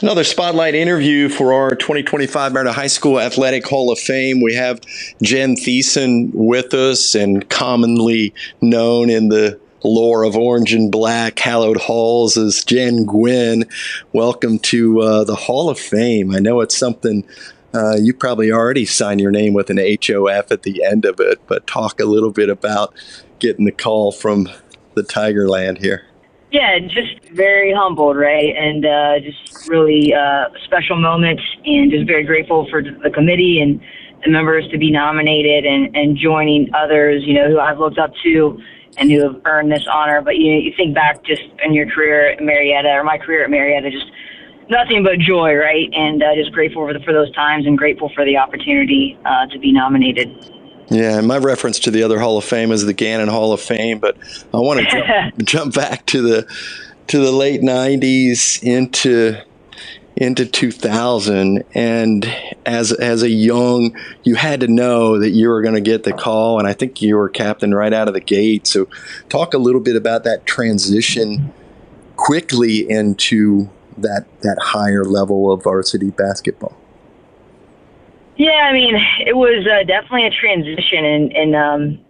Another spotlight interview for our 2025 Marietta High School Athletic Hall of Fame. We have Jen Gwen-Theissen with us, and commonly known in the lore of Orange and Black hallowed halls as Jen Gwen. Welcome to the Hall of Fame. I know it's something you probably already signed your name with an HOF at the end of it, but talk a little bit about getting the call from the Tigerland here. Yeah, just very humbled, right? And just really special moments, and just very grateful for the committee and the members to be nominated and joining others, who I've looked up to and who have earned this honor. But you think back just in your career at Marietta, or my career at Marietta, just nothing but joy, right? And just grateful for those times and grateful for the opportunity to be nominated. Yeah, and my reference to the other Hall of Fame is the Gannon Hall of Fame, but I want to jump back to the late 90s into 2000, and as a young, you had to know that you were going to get the call, and I think you were captain right out of the gate. So talk a little bit about that transition quickly into that higher level of varsity basketball. Yeah, I mean, it was definitely a transition, and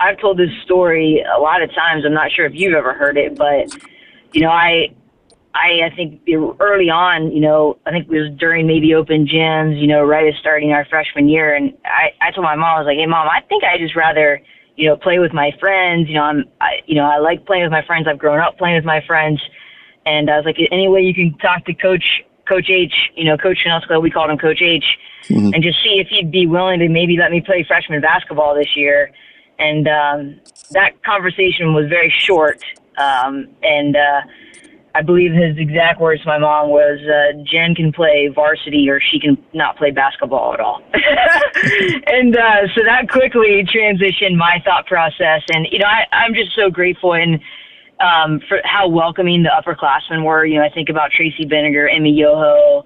I've told this story a lot of times. I'm not sure if you've ever heard it, but I think early on, I think it was during maybe open gyms, right as starting our freshman year, and I told my mom, I was like, "Hey, Mom, I think I just rather play with my friends. I like playing with my friends. I've grown up playing with my friends." And I was like, "Any way you can talk to Coach H, Coach Chanelska, we called him Coach H, and just see if he'd be willing to maybe let me play freshman basketball this year." And that conversation was very short. And I believe his exact words to my mom was, "Jen can play varsity or she can not play basketball at all." And so that quickly transitioned my thought process. And, I'm just so grateful for how welcoming the upperclassmen were. I think about Tracy Benninger, Emmy Yoho,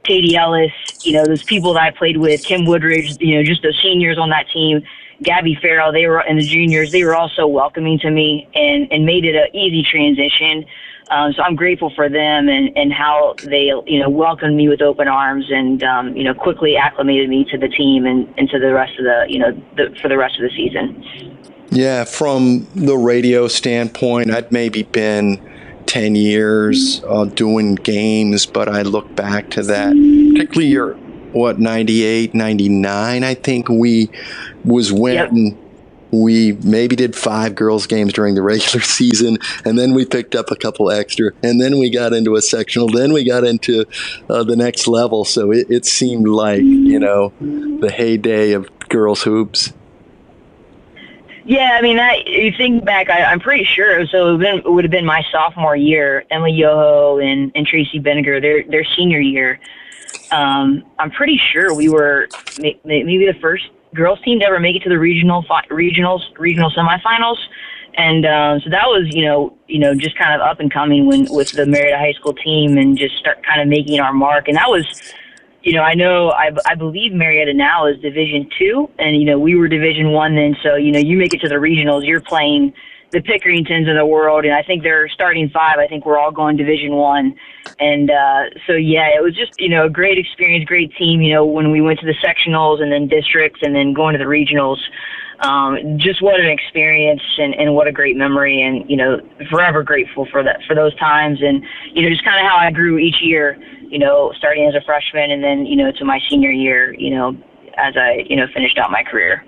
Katie Ellis, those people that I played with, Kim Woodridge, just the seniors on that team, Gabby Farrell, and the juniors, they were all so welcoming to me and made it an easy transition. So I'm grateful for them and how they, welcomed me with open arms and, quickly acclimated me to the team and to the rest of for the rest of the season. Yeah, from the radio standpoint, I'd maybe been 10 years doing games, but I look back to that, particularly your, 98, 99, I think was when we maybe did 5 girls games during the regular season, and then we picked up a couple extra, and then we got into a sectional, then we got into the next level. So it seemed like, the heyday of girls hoops. Yeah, I mean, you think back, I'm pretty sure. So it would have been my sophomore year. Emily Yoho and Tracy Benninger, their senior year. I'm pretty sure we were maybe the first girls team to ever make it to the regional semifinals, and so that was just kind of up and coming with the Marietta High School team and just start kind of making our mark. And that was. I believe Marietta now is Division II, and, we were Division I then. So, you make it to the regionals, you're playing the Pickeringtons of the world, and I think they're starting 5. I think we're all going Division I. And so, yeah, it was just, a great experience, great team, when we went to the sectionals and then districts and then going to the regionals. Just what an experience and what a great memory, and, forever grateful for those times. And, just kind of how I grew each year, starting as a freshman and then, to my senior year, as I, finished out my career.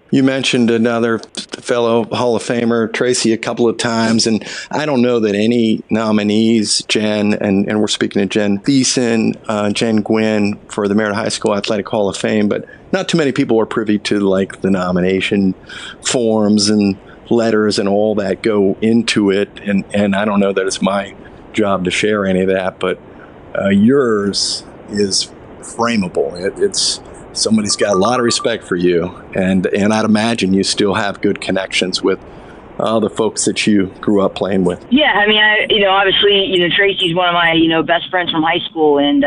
You mentioned another fellow Hall of Famer, Tracy, a couple of times, and I don't know that any nominees, Jen, and we're speaking to Jen Gwen-Theissen, Jen Gwen for the Marietta High School Athletic Hall of Fame, but not too many people are privy to like the nomination forms and letters and all that go into it, and I don't know that it's my job to share any of that, but yours is frameable. It's somebody's got a lot of respect for you, and I'd imagine you still have good connections with the folks that you grew up playing with. Yeah, I mean, obviously, Tracy's one of my, best friends from high school, and,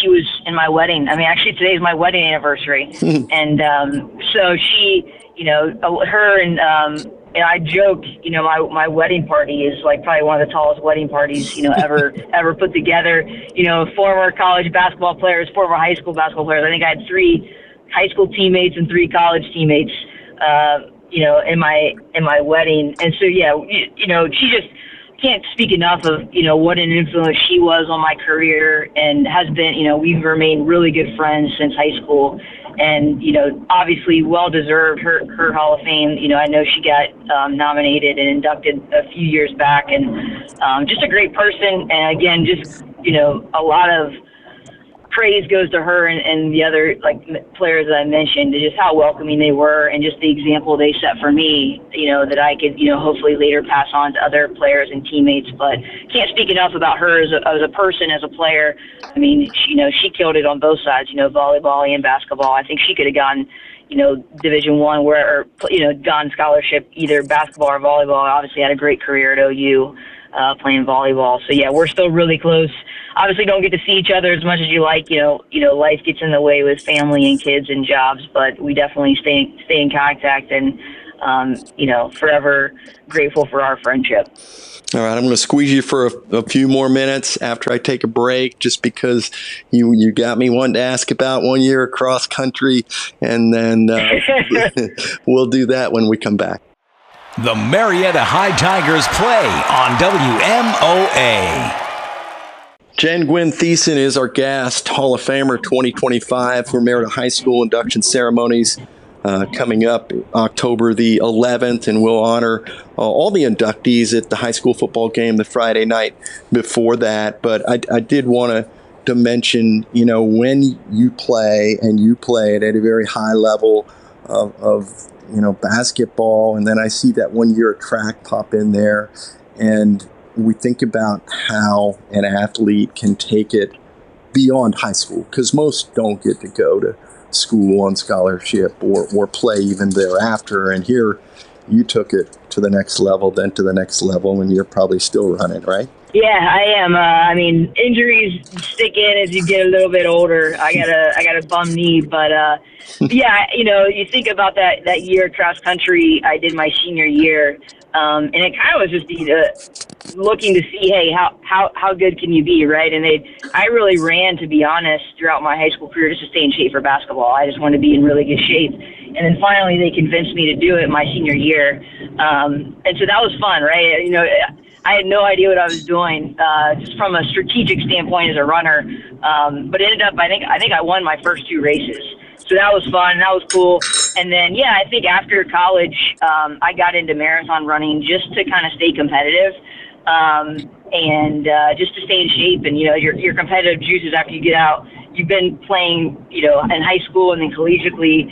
she was in my wedding. I mean, actually, today is my wedding anniversary, and so she, her and and I joke, my wedding party is like probably one of the tallest wedding parties, ever put together. Former college basketball players, former high school basketball players. I think I had 3 high school teammates and 3 college teammates, in my wedding. And so, yeah, she just can't speak enough of, what an influence she was on my career, and has been, we've remained really good friends since high school. And, obviously well-deserved her Hall of Fame. I know she got nominated and inducted a few years back, and just a great person. And again, just, a lot of praise goes to her and the other players that I mentioned, just how welcoming they were, and just the example they set for me, that I could, hopefully later pass on to other players and teammates. But can't speak enough about her as a person, as a player. I mean, she killed it on both sides, volleyball and basketball. I think she could have gone, Division I, or gone scholarship, either basketball or volleyball. Obviously had a great career at OU. Playing volleyball. So yeah, we're still really close. Obviously don't get to see each other as much as you like, life gets in the way with family and kids and jobs, but we definitely stay in contact, and, forever grateful for our friendship. All right, I'm going to squeeze you for a few more minutes after I take a break, just because you got me wanting to ask about 1 year across country, and then we'll do that when we come back. The Marietta High Tigers play on WMOA. Jen Gwen-Theissen is our guest, Hall of Famer 2025 for Marietta High School induction ceremonies coming up October the 11th, and we'll honor all the inductees at the high school football game the Friday night before that. But I did want to mention, when you play, and you play it at a very high level of basketball, and then I see that 1 year of track pop in there, and we think about how an athlete can take it beyond high school, because most don't get to go to school on scholarship or play even thereafter, and here you took it to the next level, then to the next level, and you're probably still running, right? Yeah, I am. Injuries stick in as you get a little bit older. I got a bum knee, but yeah, you think about that year cross country I did my senior year, and it kind of was just looking to see, hey, how good can you be, right? And I really ran, to be honest, throughout my high school career just to stay in shape for basketball. I just wanted to be in really good shape, and then finally they convinced me to do it my senior year, and so that was fun, right? I had no idea what I was doing, just from a strategic standpoint as a runner. But it ended up, I think I won my first 2 races. So that was fun. That was cool. And then, yeah, I think after college, I got into marathon running just to kind of stay competitive, and just to stay in shape. And, your competitive juices after you get out, you've been playing, in high school and then collegiately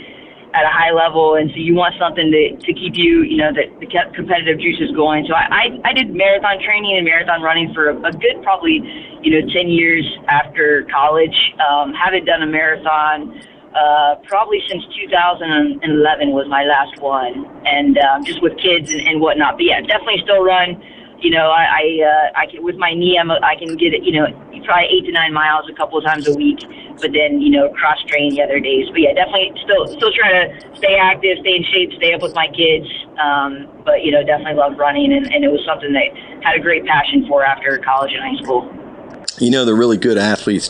at a high level, and so you want something to keep you, the competitive juices going. So I did marathon training and marathon running for a good probably 10 years after college. Haven't done a marathon probably since 2011 was my last one, and just with kids and whatnot. But yeah, definitely still run. I can, with my knee, I can get it, probably 8 to 9 miles a couple of times a week, but then, cross train the other days. But yeah, definitely still trying to stay active, stay in shape, stay up with my kids. But, definitely love running, and it was something that had a great passion for after college and high school. The really good athletes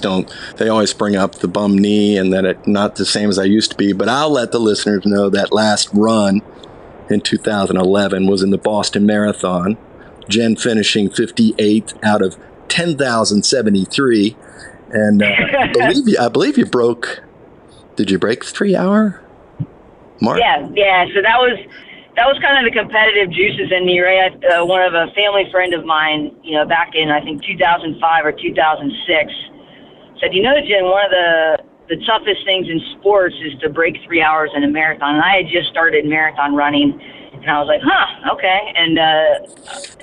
they always bring up the bum knee and that it's not the same as I used to be, but I'll let the listeners know that last run in 2011 was in the Boston Marathon. Jen finishing 58th out of 10,073, and I believe you broke. Did you break the 3-hour mark? Yeah. So that was kind of the competitive juices in me, right? One of a family friend of mine, back in I think 2005 or 2006, said, Jen, one of the toughest things in sports is to break 3 hours in a marathon. And I had just started marathon running. And I was like, okay. And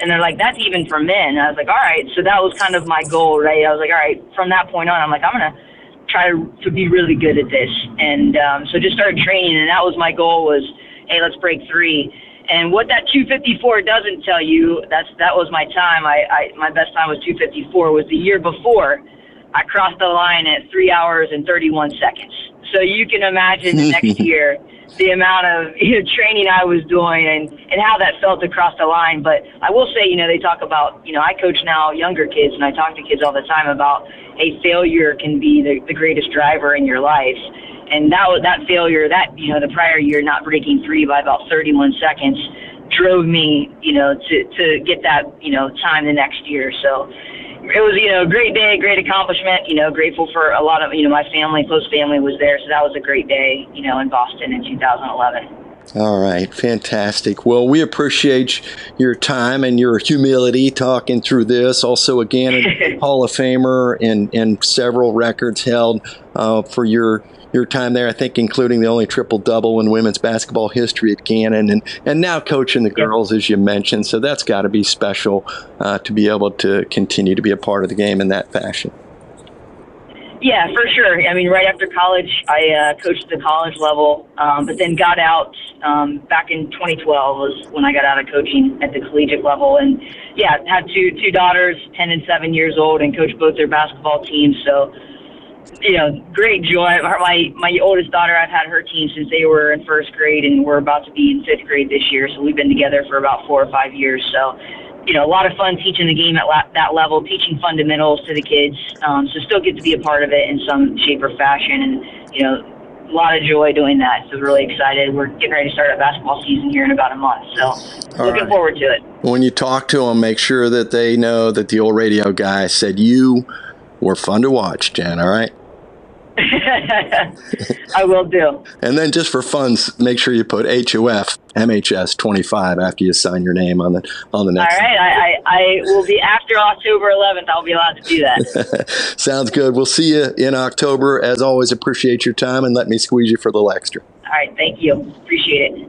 they're like, that's even for men. And I was like, all right. So that was kind of my goal, right? I was like, all right, from that point on, I'm like, I'm going to try to be really good at this. And so just started training. And that was my goal was, hey, let's break 3. And what that 2:54 doesn't tell you, that was my time. My best time was 2:54. Was the year before I crossed the line at 3 hours and 31 seconds. So you can imagine the next year the amount of training I was doing and how that felt across the line. But I will say, they talk about, I coach now younger kids, and I talk to kids all the time about, hey, failure can be the greatest driver in your life. And that failure, the prior year not breaking 3 by about 31 seconds drove me, to get that, time the next year. So it was, a great day, great accomplishment, grateful for a lot of, my family, close family was there. So that was a great day, in Boston in 2011. All right, fantastic. Well, we appreciate your time and your humility talking through this. Also, again, a Hall of Famer and several records held for your time there, I think, including the only triple-double in women's basketball history at Gannon, and now coaching the girls, as you mentioned. So that's got to be special to be able to continue to be a part of the game in that fashion. Yeah, for sure. I mean, right after college, I coached at the college level, but then got out back in 2012 was when I got out of coaching at the collegiate level. And, yeah, had two daughters, 10 and 7 years old, and coached both their basketball teams. So, great joy. My oldest daughter, I've had her team since they were in first grade, and we're about to be in fifth grade this year. So we've been together for about 4 or 5 years. So, a lot of fun teaching the game at that level, teaching fundamentals to the kids. So still get to be a part of it in some shape or fashion. And, a lot of joy doing that. So really excited. We're getting ready to start a basketball season here in about a month. So looking forward to it. When you talk to them, make sure that they know that the old radio guy said you were fun to watch, Jen, all right? I will do. And then just for fun, make sure you put HOF MHS 25 after you sign your name on the next. All right. I will be after October 11th. I'll be allowed to do that. Sounds good. We'll see you in October. As always, appreciate your time, and let me squeeze you for a little extra. All right. Thank you. Appreciate it.